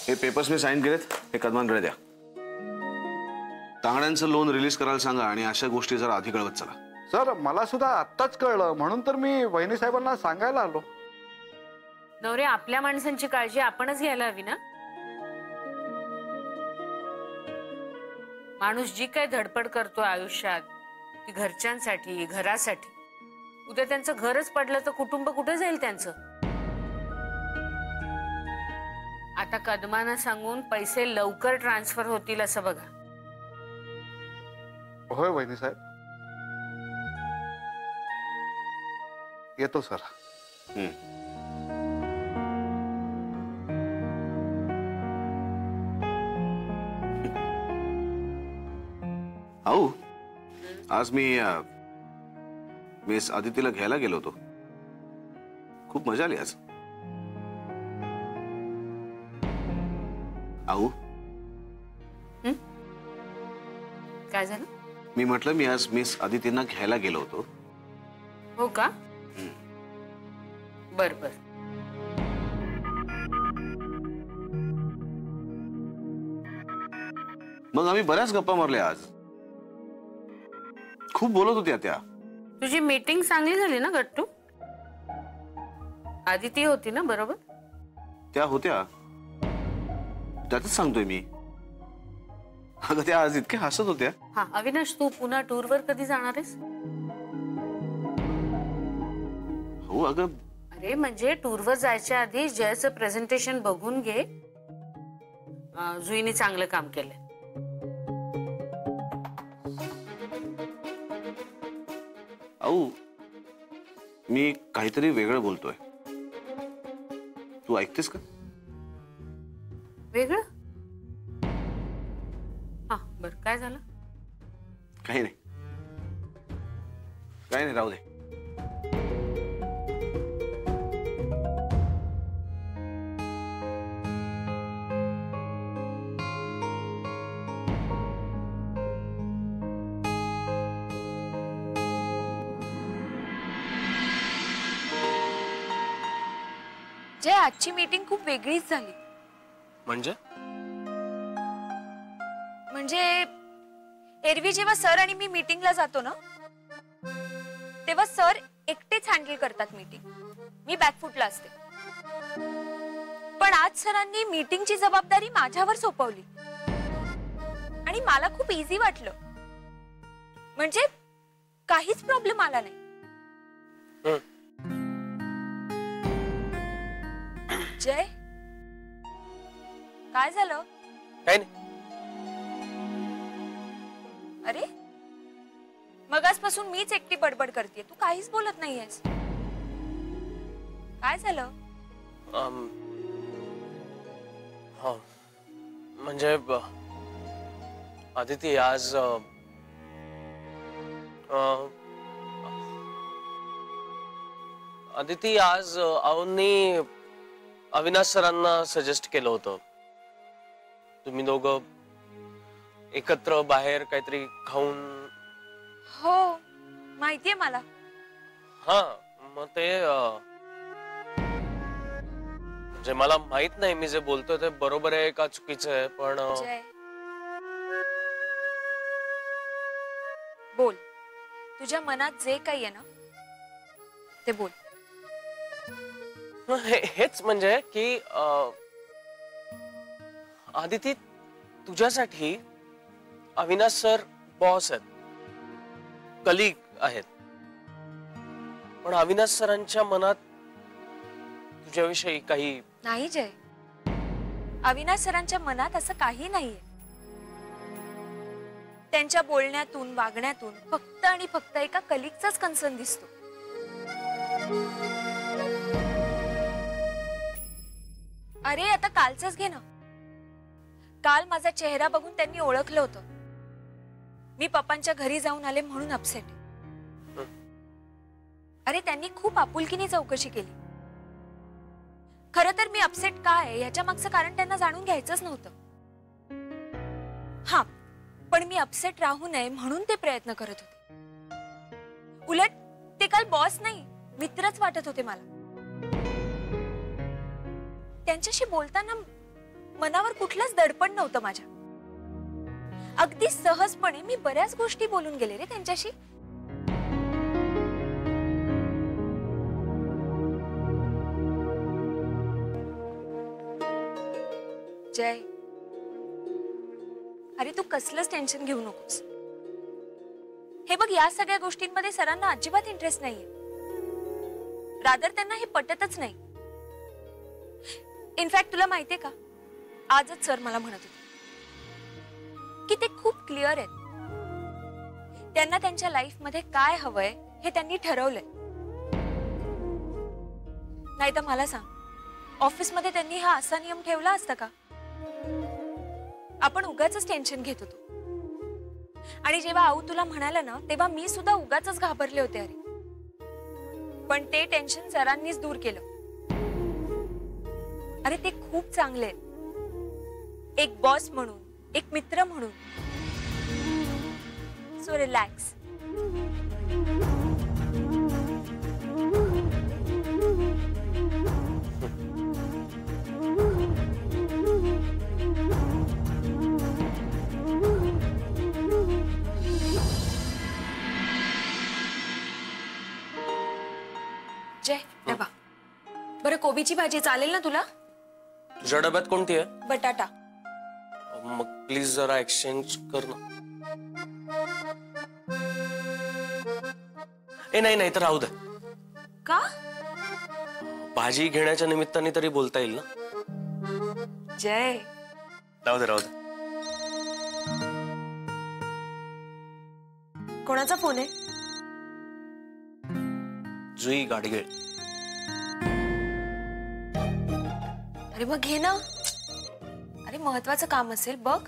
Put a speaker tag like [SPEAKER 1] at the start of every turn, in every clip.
[SPEAKER 1] हे पेपर्स मी साइन केलेत, हे कदमांकडे द्या. तांगड्यांचं लोन रिलीज करायला सांगा आणि अशा गोष्टी जरा आधी कळवत चला.
[SPEAKER 2] सर मला सुद्धा आत्ताच कळलं, म्हणून तर मी वहिनी साहेबांना सांगायला आलो.
[SPEAKER 3] नवरे, आपल्या माणसांची काळजी आपणच घ्यायला हवी ना. माणूस जी काही धडपड करतो आयुष्यात ती घरच्यांसाठी, घरासाठी. उद्या त्यांचं घरच पडलं तर कुटुंब कुठे जाईल त्यांचं. आता कदमांना सांगून पैसे लवकर ट्रान्सफर होतील असं बघा.
[SPEAKER 2] होय वहिनी साहेब, येतो सर.
[SPEAKER 1] आओ, आज मी मिस आदितीला घ्यायला गेलो होतो. खूप मजा आली आज. आओ,
[SPEAKER 3] काय झालं?
[SPEAKER 1] मी म्हटलं मी आज मिस आदितींना घ्यायला गेलो होतो.
[SPEAKER 3] हो का? बर बर.
[SPEAKER 1] मग आम्ही बऱ्याच गप्पा मारल्या आज. खूप बोलत होत्या त्या.
[SPEAKER 3] तुझी मीटिंग चांगली झाली ना गट्टू? आदिती होती ना बरोबर?
[SPEAKER 1] त्या होत्या, त्यातच सांगतोय मी. अगं त्या आज इतक्या हसत होत्या.
[SPEAKER 3] हा अविनाश, तू पुन्हा टूरवर कधी जाणार आहेस?
[SPEAKER 1] हो अगं.
[SPEAKER 3] अरे म्हणजे टूरवर जायच्या आधी जयचं प्रेझेंटेशन बघून घे. जुईने चांगलं काम केलंय.
[SPEAKER 1] औ मी काहीतरी वेगळं बोलतोय. तू ऐकतेस का?
[SPEAKER 3] वेगळं? हा बर, काय झालं?
[SPEAKER 1] काही नाही, काही नाही, राहू दे.
[SPEAKER 4] जय, आजची मीटिंग खूप वेगळीच झाली. म्हणजे एरवी जेव्हा सर आणि मी मीटिंगला जातो ना, तेव्हा सर एकटेच हँडल करतात मीटिंग. मी बॅकफुटला असते. पण आज सरांनी मीटिंगची जबाबदारी माझ्यावर सोपवली आणि मला खूप इझी वाटलं. म्हणजे काहीच प्रॉब्लेम आला नाही. जय, काय झालं?
[SPEAKER 5] काय नाही.
[SPEAKER 4] अरे मगासपासून मीच एकटी बडबड करते, तू काहीच बोलत नाहीयेस. काय झालं?
[SPEAKER 5] म्हणजे आदिती आज आदिती आज अवनी अविनाश सरांना सजेस्ट केलं होतं तुम्ही दोघं एकत्र बाहेर काहीतरी खाऊन.
[SPEAKER 4] हो माहितीये मला.
[SPEAKER 5] हा मग ते म्हणजे मला माहित नाही मी जे बोलतोय ते बरोबर आहे का चुकीचं आहे, पण
[SPEAKER 4] बोल, तुझ्या मनात जे काही आहे ना ते बोल.
[SPEAKER 5] हेच म्हणजे की आदिती तुझ्यासाठी अविनाश सर बॉस आहेत, कलीग आहेत, पण अविनाश सरांच्या मनात तुझ्याविषयी काही
[SPEAKER 4] नाही. जय, अविनाश सरांच्या मनात असं काही नाहीये. त्यांच्या बोलण्यातून वागण्यातून फक्त आणि फक्त एका कलीगचाच कन्सर्न दिसतो. अरे आता कालचंच घे ना. काल माझा चेहरा बघून त्यांनी ओळखलं होतं मी पप्पांच्या घरी जाऊन आले म्हणून अपसेट. अरे त्यांनी खूप आपुलकीने चौकशी केली. खरं तर मी अपसेट का आहे याच्या मागचं कारण त्यांना जाणून घ्यायचंच नव्हतं. हा, पण मी अपसेट राहू नये म्हणून ते प्रयत्न करत होते. उलट ते काल बॉस नाही मित्रच वाटत होते मला. त्यांच्याशी बोलताना मनावर कुठलंच दडपण नव्हतं माझ्या. अगदी सहजपणे मी बऱ्याच गोष्टी बोलून गेले रे त्यांच्याशी. जय, अरे तू कसलंच टेन्शन घेऊ नकोस. हे बघ, या सगळ्या गोष्टींमध्ये सरांना अजिबात इंटरेस्ट नाहीये. रादर त्यांना हे पटतच नाही. इनफॅक्ट तुला माहितीये का, आजच सर मला म्हणत होते की ते खूप क्लिअर आहेत. त्यांना त्यांच्या लाईफ मध्ये काय हवंय हे त्यांनी ठरवलंय. नाही तर मला सांग, ऑफिसमध्ये त्यांनी हा असा नियम ठेवला असता का? आपण उगाच टेन्शन घेत होतो. आणि जेव्हा आऊ तुला म्हणाला ना, तेव्हा मी सुद्धा उगाच घाबरले होते. अरे पण ते टेन्शन सरांनीच दूर केलं. अरे ते खूप चांगले आहेत, एक बॉस म्हणून, एक मित्र म्हणून. So relax. जय, डबा. बरं, कोबीची भाजी चालेल ना तुला?
[SPEAKER 5] तुझ्या डब्यात कोणती आहे?
[SPEAKER 4] बटाटा.
[SPEAKER 5] मग प्लीज जरा एक्सचेंज कर ना. नाही नाही तर राहू दे.
[SPEAKER 4] का?
[SPEAKER 5] भाजी घेण्याच्या निमित्ताने तरी बोलता येईल ना.
[SPEAKER 4] जय,
[SPEAKER 5] राहू दे राहू दे.
[SPEAKER 4] कोणाचा फोन आहे?
[SPEAKER 5] जुई गाडगीळ.
[SPEAKER 4] अरे मग घे ना. अरे महत्वाचं काम असेल बघ.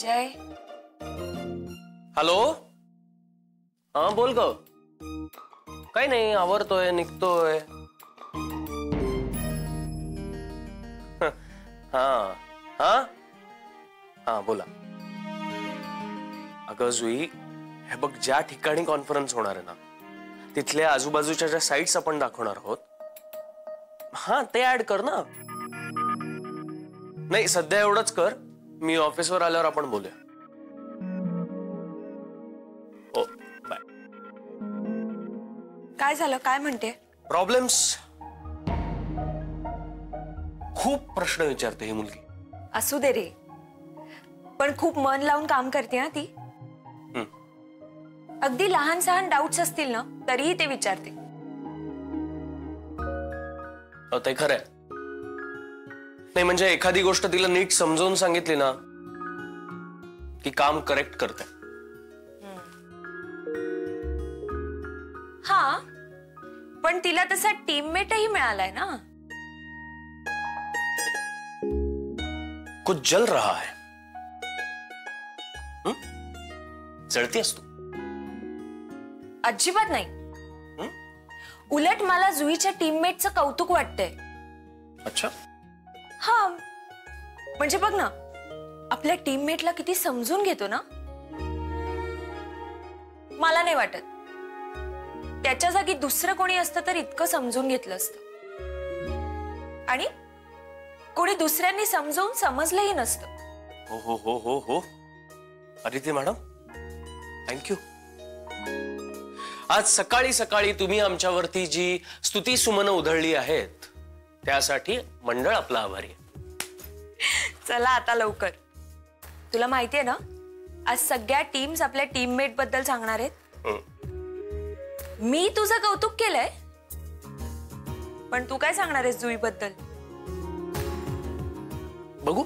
[SPEAKER 4] जय.
[SPEAKER 5] हॅलो. हा बोल ग. काही नाही, आवरतोय, निघतोय. हा हा हा बोला. अगं जुई, हे बघ, ज्या ठिकाणी कॉन्फरन्स होणार आहे ना, तिथल्या आजूबाजूच्या ज्या साइट्स आपण दाखवणार आहोत, हा ते ऍड कर ना. नाही सध्या एवढंच कर. मी ऑफिसवर आल्यावर आपण बोलूया. हो बाय.
[SPEAKER 4] काय झालं? काय म्हणते?
[SPEAKER 5] प्रॉब्लेम्स. खूप प्रश्न विचारते ही मुलगी.
[SPEAKER 4] असू दे रे, पण खूप मन लावून काम करते ना ती. अगदी लहान सहान डाऊट्स असतील ना तरीही ते विचारते.
[SPEAKER 5] ते खरंय. नाही म्हणजे एखादी गोष्ट तिला नीट समजावून सांगितली ना की काम करेक्ट करते.
[SPEAKER 4] हा, पण तिला तसा टीममेटही मिळालाय ना.
[SPEAKER 5] कुछ जल रहा है. जळतीस तू?
[SPEAKER 4] अजिबात नाही. उलट मला जुईच्या टीममेटचं कौतुक वाटतंय.
[SPEAKER 5] अच्छा.
[SPEAKER 4] हा म्हणजे बघ ना, आपल्या टीममेटला किती समजून घेतो ना. मला नाही वाटत त्याच्या जागी दुसरं कोणी असतं तर इतकं समजून घेतलं असतं. आणि कोणी दुसऱ्यांनी समजून समजलंही नसतं.
[SPEAKER 5] हो हो हो हो हो. Aditi madam, thank you. आज सकाळी सकाळी तुम्ही आमच्यावरती जी स्तुती सुमनं उधळली आहेत त्यासाठी मंडळ आपला आभारी आहे.
[SPEAKER 4] चला आता लवकर. तुला माहितीये ना, आज सगळ्या टीम्स आपल्या टीममेट बद्दल सांगणार आहेत. मी तुझं कौतुक केलंय, पण तू काय सांगणार आहेस जुई बद्दल?
[SPEAKER 5] बघू,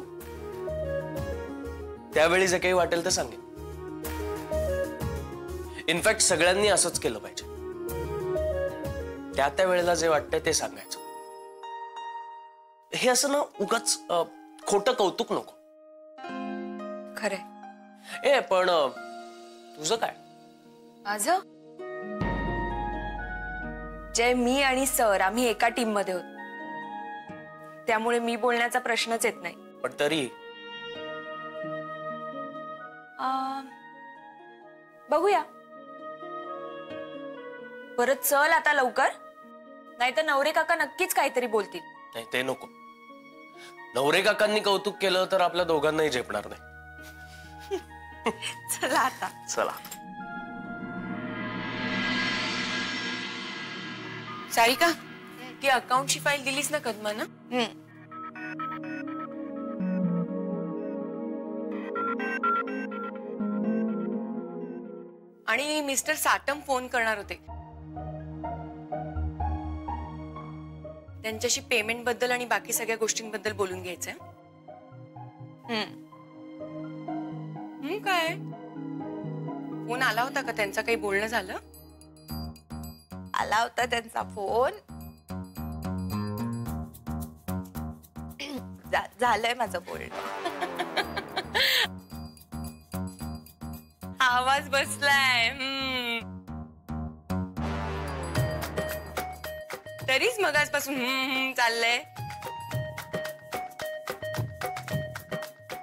[SPEAKER 5] त्यावेळी जे काही वाटेल ते सांगेन. इनफॅक्ट सगळ्यांनी असंच केलं पाहिजे. त्या वेळेला जे वाटतंय ते सांगायचं. हे असं ना उगाच खोटं कौतुक नको.
[SPEAKER 4] खरंय.
[SPEAKER 5] पण तुझं काय?
[SPEAKER 4] माझं? जय, मी आणि सर आम्ही एका टीम मध्ये होतो, त्यामुळे मी बोलण्याचा प्रश्नच येत नाही.
[SPEAKER 5] पण तरी
[SPEAKER 4] बघूया. परत चल आता लवकर, नाहीतर नवरे काका नक्कीच काहीतरी बोलतील.
[SPEAKER 5] नाही ते नको. नवरे काकांनी कौतुक केलं तर आपल्या दोघांनाही झेपणार नाही.
[SPEAKER 4] चला आता.
[SPEAKER 5] चला.
[SPEAKER 6] सारिका, ती अकाउंटची फाईल दिलीस ना कदमाना? आणि मिस्टर साटम फोन करणार होते. त्यांच्याशी पेमेंट बद्दल आणि बाकी सगळ्या गोष्टींबद्दल बोलून घ्यायचंय. काय फोन आला होता का त्यांचा? काही बोलणं झालं?
[SPEAKER 4] आला होता त्यांचा फोन. झालंय माझं बोलणं.
[SPEAKER 6] आवाज बसलाय. तरीच मगाचपासून चाललंय.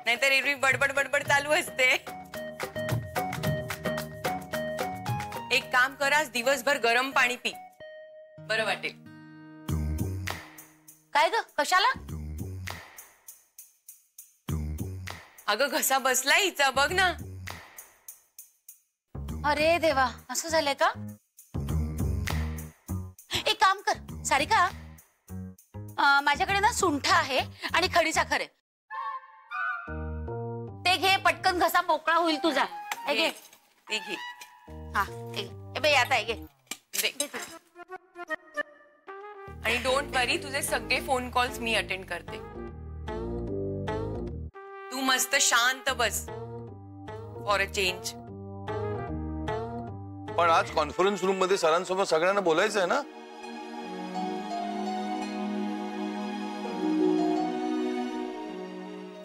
[SPEAKER 6] नाहीतर एरवी बडबड बडबड चालू असते. एक काम कर, आज दिवसभर गरम पाणी पी, बरं वाटेल.
[SPEAKER 3] काय ग, कशाला?
[SPEAKER 6] अगं घसा बसलाय हिचा, बघ ना.
[SPEAKER 3] अरे देवा, असं झालंय का? एक काम कर सारिका, माझ्याकडे ना सुंठ आहे आणि खडी साखर आहे, ते घे, पटकन घसा मोकळा होईल तुझा. हे घे.
[SPEAKER 6] ते घे.
[SPEAKER 3] हा बाई, आता घे.
[SPEAKER 6] आणि डोंट वरी, तुझे सगळे फोन कॉल्स मी अटेंड करते. तू मस्त शांत बस, फॉर अ चेंज.
[SPEAKER 2] पण आज कॉन्फरन्स रूम मध्ये सरांसोबत सगळ्यांना बोलायचं आहे ना.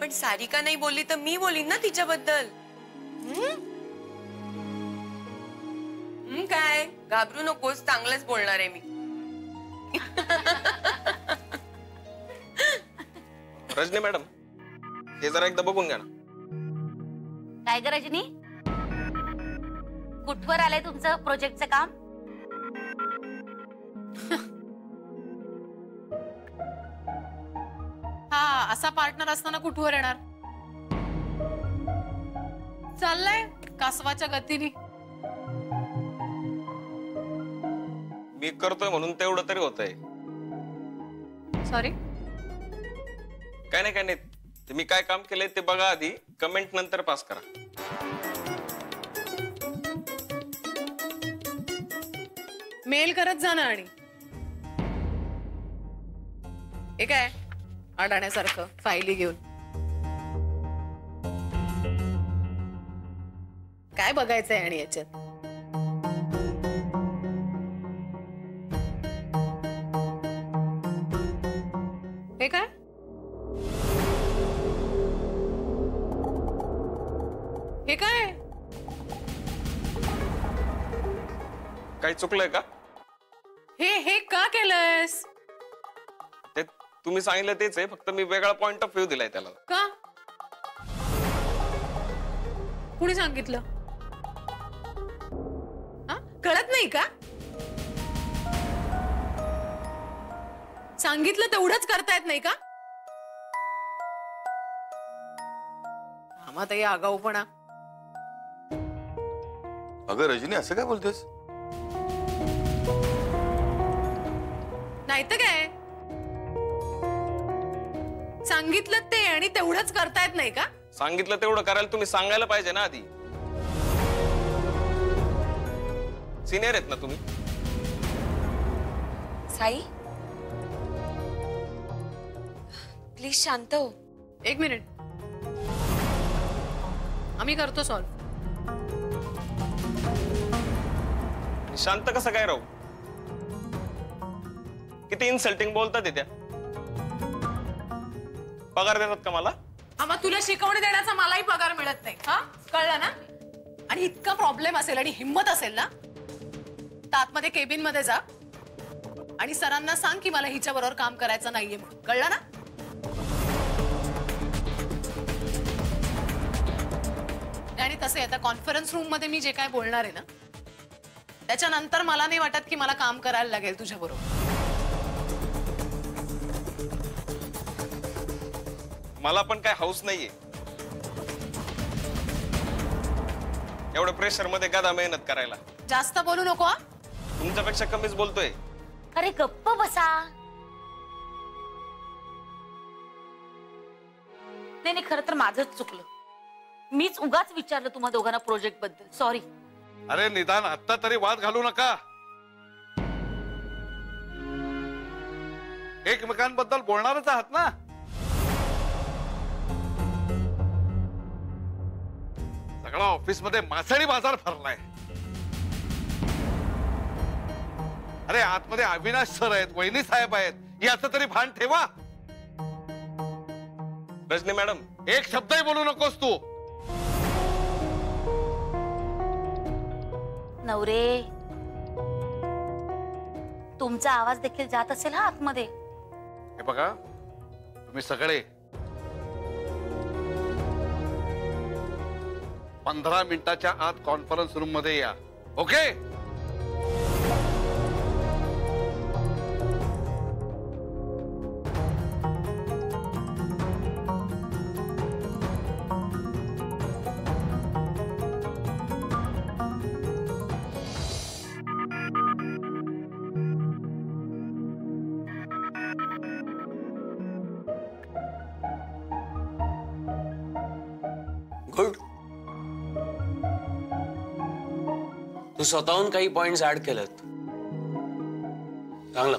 [SPEAKER 6] पण सारिका नाही बोलली तर मी बोलीन ना तिच्याबद्दल. काय घाबरू नकोस, चांगलंच बोलणार आहे मी.
[SPEAKER 5] रजनी मॅडम, हे जरा एकदा बघून घ्या ना.
[SPEAKER 3] काय ग रजनी, कुठवर आलंय तुमचं प्रोजेक्टचं काम?
[SPEAKER 7] हा, असा पार्टनर असताना कुठवर येणार? चाललंय कासवाच्या गतीने.
[SPEAKER 5] मी करतोय म्हणून तेवढं तरी होतंय.
[SPEAKER 7] सॉरी.
[SPEAKER 5] काय नाही, तुम्ही काय काम केलंय ते बघा आधी, कमेंट नंतर पास करा.
[SPEAKER 7] मेल करत जा ना. आणि हे काय अडाण्यासारखं फाईली घेऊन काय बघायचंय? आणि याच्यात हे काय? हे काय?
[SPEAKER 5] काही चुकलंय का?
[SPEAKER 7] हे का केलंयस?
[SPEAKER 5] ते तुम्ही सांगितलं तेच आहे, फक्त मी वेगळा पॉइंट ऑफ व्ह्यू दिलाय त्याला.
[SPEAKER 7] का? कुणी सांगितलं? कळत नाही का? सांगितलं तेवढंच करता येत नाही का? आम्हा ताई आगाऊपणा.
[SPEAKER 2] अगं रजनी, असं काय बोलतेस?
[SPEAKER 7] नाही तर काय, सांगितलं ते आणि तेवढंच करता येत नाही का?
[SPEAKER 5] सांगितलं तेवढं करायला तुम्ही सांगायला पाहिजे ना आधी. सिनियर आहेत ना तुम्ही.
[SPEAKER 6] साई, प्लीज शांत हो.
[SPEAKER 7] एक मिनिट, आम्ही करतो सॉल्व.
[SPEAKER 5] शांत कसं काय राहू? किती इन्सल्टिंग बोलतात त्या. पगार देतात का मला?
[SPEAKER 7] आम्हा तुला शिकवणी देण्याचा मलाही पगार मिळत नाही. हा, कळलं ना? आणि इतका प्रॉब्लेम असेल आणि हिम्मत असेल ना, तर आतमध्ये केबिन मध्ये जा आणि सरांना सांग की मला हिच्या बरोबर काम करायचं नाहीये म्हणून. कळलं ना? आणि तसे आता कॉन्फरन्स रूम मध्ये मी जे काय बोलणार आहे ना, त्याच्यानंतर मला नाही वाटत की मला काम करायला लागेल तुझ्या बरोबर.
[SPEAKER 8] मला पण काय हाऊस नाहीये एवढं प्रेशर मध्ये गदा मेहनत करायला.
[SPEAKER 7] जास्त बोलू नको हा.
[SPEAKER 8] तुमच्यापेक्षा कमीच बोलतोय.
[SPEAKER 9] अरे गप्प बसा. नाही खरं तर माझंच चुकलं. मीच उगाच विचारलं तुम्हा दोघांना प्रोजेक्ट बद्दल. सॉरी.
[SPEAKER 2] अरे निदान आता तरी वाद घालू नका. एकमेकांबद्दल बोलणारच आहात ना. सगळा ऑफिस मध्ये मासळी बाजार भरलाय. अरे आतमध्ये अविनाश सर आहेत, वहिनी साहेब आहेत, याचं तरी भान ठेवा.
[SPEAKER 8] रजनी मॅडम,
[SPEAKER 2] एक शब्दही बोलू नकोस तू.
[SPEAKER 9] नवरे, तुमचा आवाज देखील जात असेल हा आतमध्ये.
[SPEAKER 2] हे बघा, तुम्ही सगळे 15 मिनिटाच्या आत कॉन्फरन्स रूम मध्ये या. ओके.
[SPEAKER 5] गुड. तू स्वतःहून काही पॉइंट्स ऍड केलेत. चांगलं.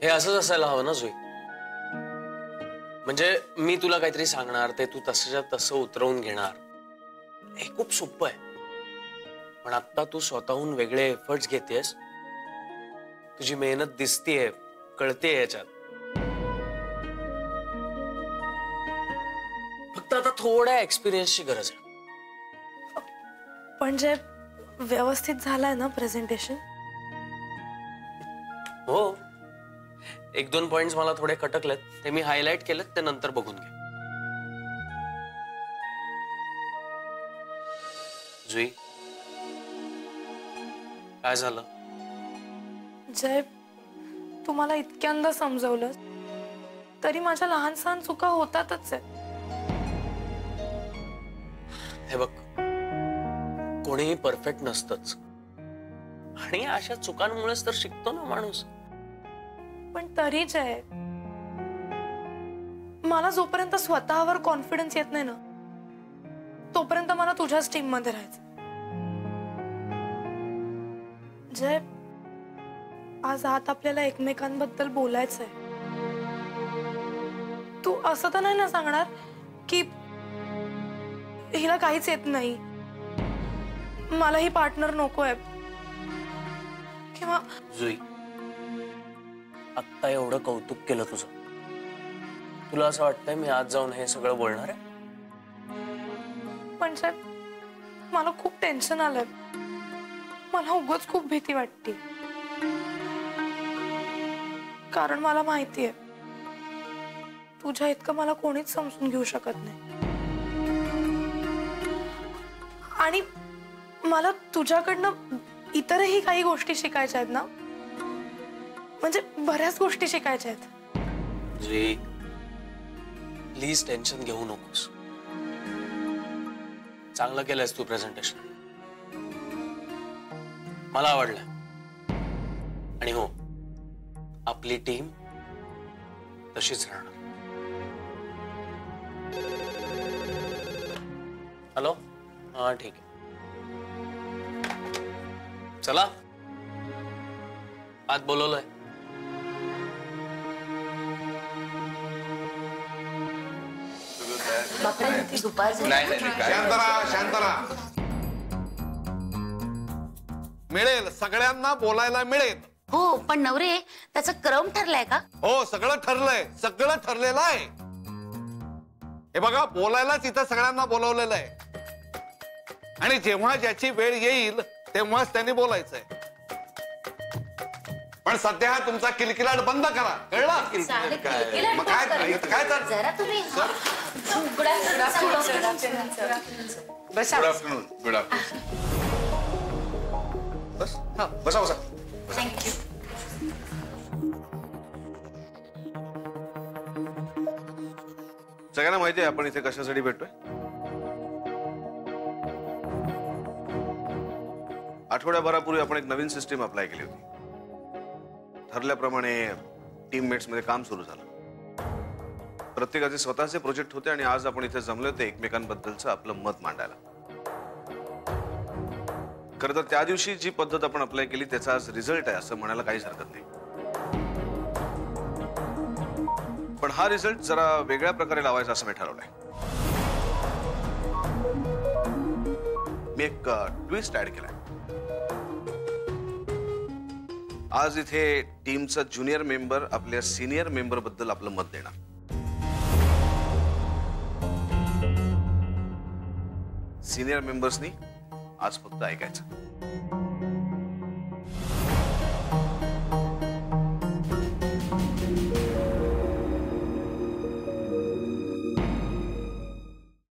[SPEAKER 5] हे असंच असायला हवं ना जुई. म्हणजे मी तुला काहीतरी सांगणार, ते तू तसंच्या तसं उतरवून घेणार. हे खूप सोपं आहे. पण आता तू स्वतःहून वेगळे एफर्ट्स घेतेस. तुझी मेहनत दिसतीये, कळतेय याच्यात. फक्त आता थोड्या एक्सपिरियन्सची गरज आहे.
[SPEAKER 10] पण जे व्यवस्थित झालंय ना प्रेझेंटेशन.
[SPEAKER 5] हो, 1-2 पॉइंट्स मला थोडे खटकलेत, ते मी हायलाइट केलेत, ते नंतर बघून घे. जुई, काय झालं?
[SPEAKER 10] जय, तुम्हाला इतक्यांदा समजवलं तरी माझ्या लहान सहान चुका होतातच आहेत.
[SPEAKER 5] हे बघ, कोणीही परफेक्ट नसतंच. आणि अशा चुकांमुळेच तर शिकतो ना माणूस.
[SPEAKER 10] पण तरी जय, मला जोपर्यंत स्वतःवर कॉन्फिडन्स येत नाही ना, तोपर्यंत मला तुझ्याच टीम मध्ये राहायचं. जय, आज आत आपल्याला एकमेकांबद्दल बोलायचंय. तू असं तर नाही ना सांगणार की हिला काहीच येत नाही, मला ही पार्टनर नकोय, किंवा
[SPEAKER 5] जुई, आत्ता एवढं कौतुक केलं तुझं, तुला असं वाटतंय मी आज जाऊन हे सगळं बोलणार आहे?
[SPEAKER 10] म्हणजे मला खूप टेन्शन आलंय. मला उगाच खूप भीती वाटते. कारण मला माहितीये तुझ्या इतकं मला कोणीच समजून घेऊ शकत नाही. आणि मला तुझ्याकडनं इतरही काही गोष्टी शिकायच्या आहेत ना. म्हणजे बऱ्याच गोष्टी शिकायच्या आहेत.
[SPEAKER 5] जी, प्लीज टेन्शन घेऊ नकोस. चांगलं केलंयस तू प्रेझेंटेशन, मला आवडलं. आणि हो, आपली टीम तशीच राहणार. हॅलो, हा ठीक आहे, चला आज बोलवलंय.
[SPEAKER 2] शांतरा, मिळेल, सगळ्यांना बोलायला मिळेल.
[SPEAKER 9] हो, पण नवरे त्याचा क्रम ठरलाय का?
[SPEAKER 2] हो, सगळं ठरलंय, सगळं ठरलेलं आहे. हे बघा, बोलायलाच इथं सगळ्यांना बोलवलेलं आहे. आणि जेव्हा ज्याची वेळ येईल तेव्हाच त्यांनी बोलायचंय. पण सध्या तुमचा किलकिलाट बंद करा, कळलं? मग काय
[SPEAKER 9] जरा तुम्ही
[SPEAKER 1] गुड आफ्टरनून. Good afternoon. बस, हा, बसा बसा.
[SPEAKER 9] थँक्यू.
[SPEAKER 1] सगळ्यांना माहिती आहे आपण इथे कशासाठी भेटतोय. आठवड्याभरापूर्वी आपण एक नवीन सिस्टीम अप्लाय केली होती. ठरल्याप्रमाणे टीममेट्स मध्ये काम सुरू झालं. प्रत्येकाचे स्वतःचे प्रोजेक्ट होते आणि आज आपण इथे जमले होते एकमेकांबद्दलचं आपलं मत मांडायला. खरं तर त्या दिवशी जी पद्धत आपण अप्लाय केली त्याचा आज रिझल्ट आहे असं म्हणायला काहीच हरकत नाही. पण हा रिझल्ट जरा वेगळ्या प्रकारे लावायचा असं मी ठरवलंय. मी एक ट्विस्ट ऍड केलाय. आज इथे टीमचा ज्युनियर मेंबर आपल्या सिनियर मेंबर बद्दल आपलं मत देणार. सिनियर मेंबर्सनी आज फक्त ऐकायचं.